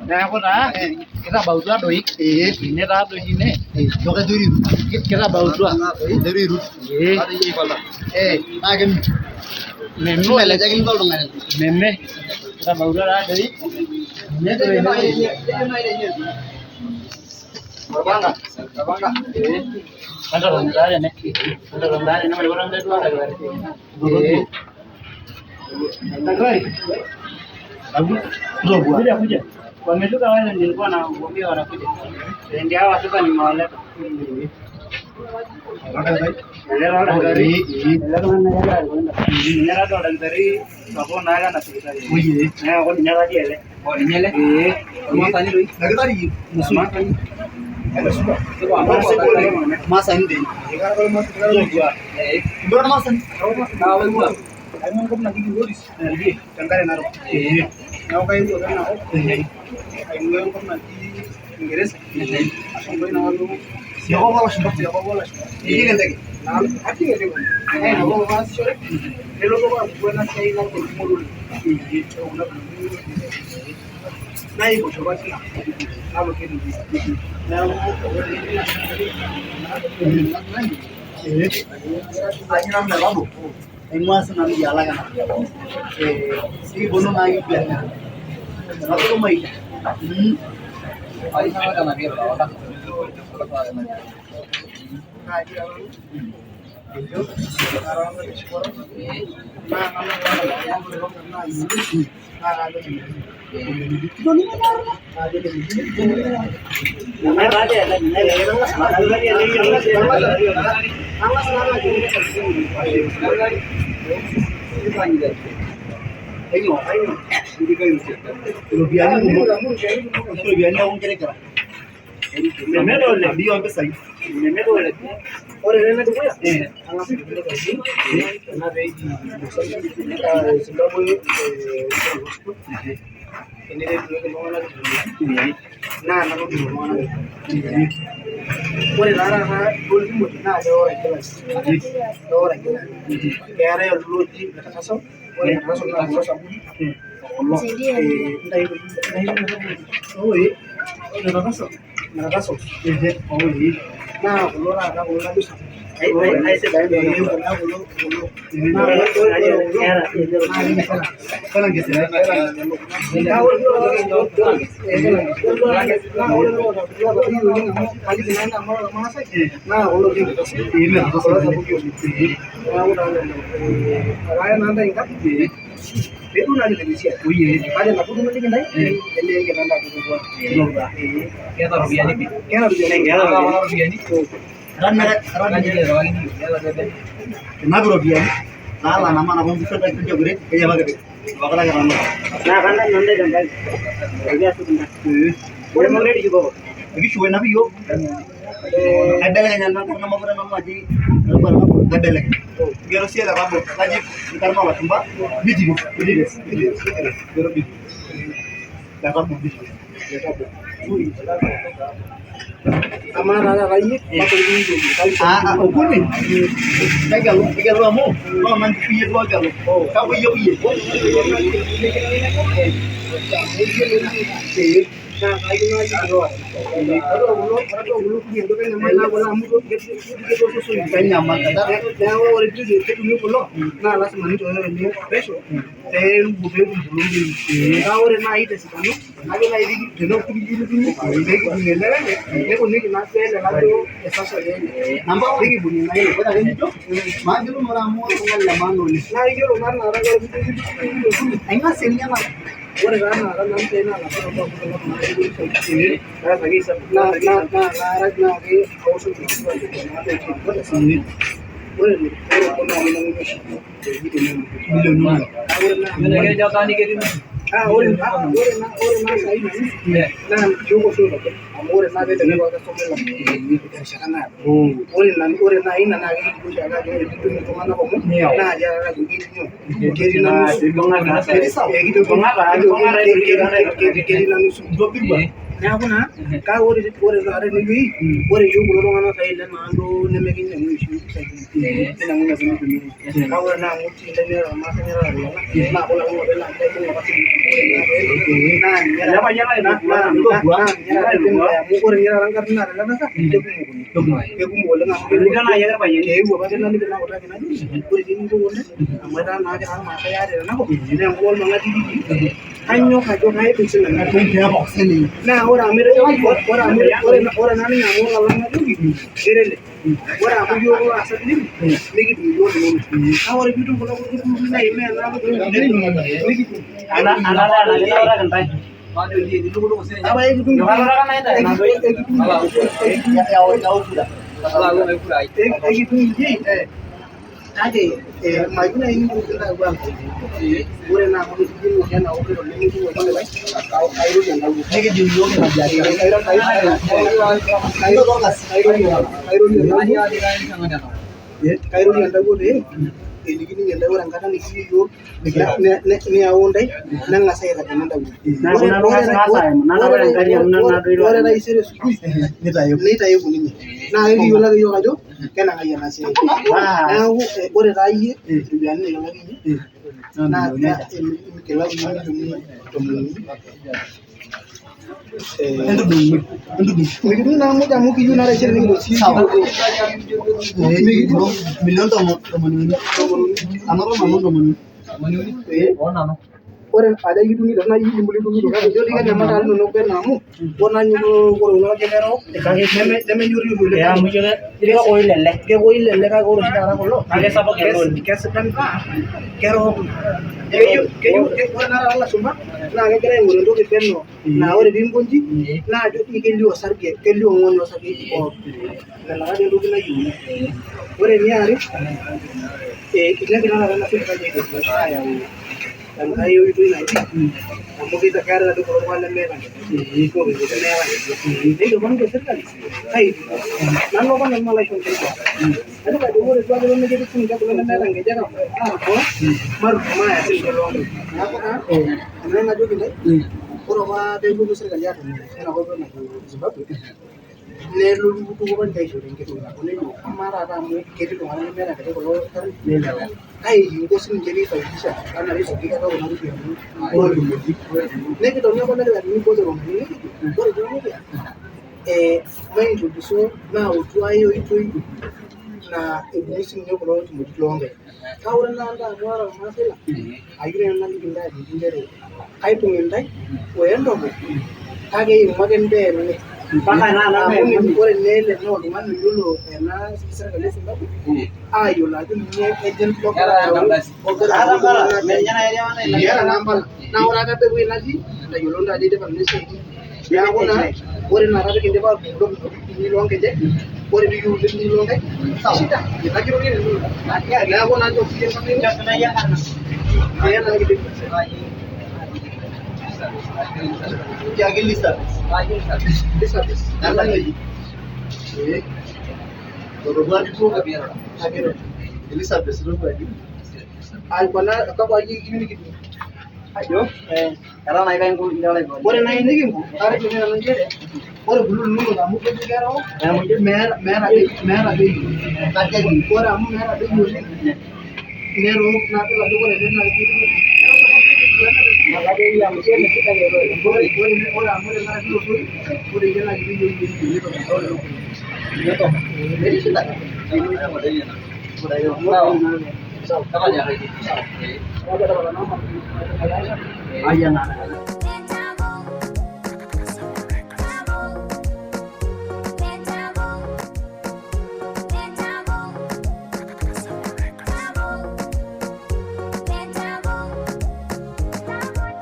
Neeku taa kitabautua doi ine taa doi ine kitabautua meme kitabautua taa doi Entotoni taa tene maripot kuja wametoka wale nilikuwa nawaambia wanakuja ndio hawa sasa nimewaleta Inggris, neeku naa kake ore taata enewueji ore iyiok kulo tung'anak saai lemaando nemekinyiang'u oshi isaikini kinyiang'u ake nitumia kake ore naa amu lemeeta irmaasai netaa iltung'anak naa kula kumok naa kiibung apa amu ore ninye taata nkarn naata ele tasat kekumok oleng amu keewuo apa naliki nautaki najoki ore eninko oleng amu etaa naa kira irmaasai aare tenakop naa enkop olmang'ati kitii anyok ajo kaipik sininye naa ore amu ore naa ninye amu olalang najoki kerele ore amu iyiok laasak lini nikitum iyiok linono kake ore piitum kulo kutitik turruri naa imee naa nikitum apa ekitum iyie kake mayieu naaji nikipuo ore naa amu kitijing'u oshi ena opiro nemetiu olkulikae airorie entawuo nikidim iyiok kairorie entawuo pee eliki ninye ntae ore enkata nikitii iyiok niyau ntae neng'as aitademu ntawuo ore taisere asubuhi nitayeku ninye naa ekiyiolo ake iyiok ajo kenang'ai ena siai neeku ore taa iyie iropiyiani nikilaki iyie naa kilaki iyie nitumia mikitum naa muj amu kiyieu naa taisere nikitum sii milioni tomon uni anoto nanu ore aja kitung'ito naa iyie litung'ito kake ijo dii kenyamal taa linonok peno amu ore naa ninye ore kulo kelero nemenyorri oleng amu kekoilelek kake ore oshi taata kulo kesidan kerook keyieu ore naa taata ilashumba naa kegira aing'oru entoki peno naa ore piinkonji naa ajo dii kelio osarge kelio ng'ony osarge nena kake entoki nayieuni ore eniare inegira taata ena sirkali ayau enkae oitoi naji amu keeta taatoi kulo tung'anak lemeeta nejo ninche sirkali nanu apa nanu alo aisho nkejek naitoki ajo ore duake pemeketii sininche kulo lemeeta nkejek matutum aaya sininche loonkaik neeku naa ena najoki ntae ore apa peelotu sirkali atum enakop najo Zimbabwe nelotu apa ninche aishoru enkiti toki nabo nejo amaa taata amu ketii iltung'anak lemeeta nkejek kulo tarruesh kai kinko sininche piifaidisha anaa piisaidia kuna ropiyiani oltukutuki nekitoni apa nerikatini impoot iropiyiani nikijo ore duo nejia maintroduso nautu ai oitoi naa ebung'i sininche kulo tumoritin loonkaik kake ore naa ntae amu ara irmaasai lang ayieu nanu naliki ntae ajoki nchere kaibung intae oentoko kake eimu ake nteenne ore naa ele naa oltung'ani oyiolo ena sirkali e Zimbabwe aayiolo ajo ninye agent logira naa ore ake ewueji natii entayiolo ntae ajo idipa nanu esiai neeku naa ore naata pikindipa atudung iltukituki loonkejek ore pikiun iltukituki loonkaik shida itakirorie neeku naa nchoo siiyie kiaki Elizabeth aikona kakwa aji kiyieu nikitum ajo etaa naa kainko ore naaji nikinko atejo nanu nchere ore kulo linonok amu kejo kerok meeta bei ore amu meeta bei oleng nerook nadol ajo ore ele naa ore amu tenakata kilotoi ore iyie naa kitii yiok